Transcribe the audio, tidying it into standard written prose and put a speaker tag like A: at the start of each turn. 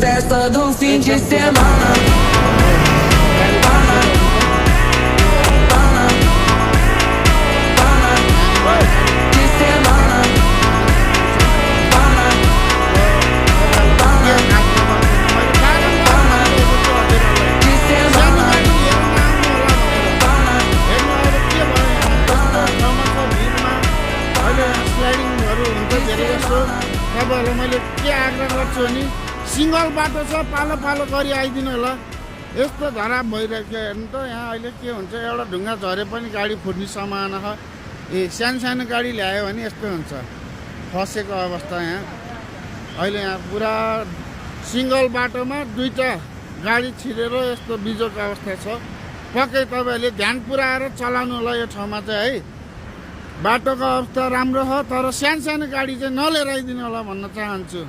A: festa do fim de semana.
B: तपाईँहरूलाई मैले के आग्रह गर्छु भने सिङ्गल बाटो छ, पालो पालो गरी आइदिनु होला। यस्तो धराप भइरहेको हेर्नु त, यहाँ अहिले के हुन्छ, एउटा ढुङ्गा झरे पनि गाडी फुट्ने सम्भावना छ। सानो सानो गाडी ल्यायो भने यस्तो हुन्छ, फसेको अवस्था यहाँ अहिले। यहाँ पुरा सिङ्गल बाटोमा दुईवटा गाडी छिरेर यस्तो बिजोको अवस्था छ। पक्कै तपाईँहरूले ध्यान पुऱ्याएर चलाउनु होला यो ठाउँमा चाहिँ है। बाटोको अवस्था राम्रो छ, तर सानो सानो गाडी चाहिँ नलिएर आइदिनु होला भन्न चाहन्छु।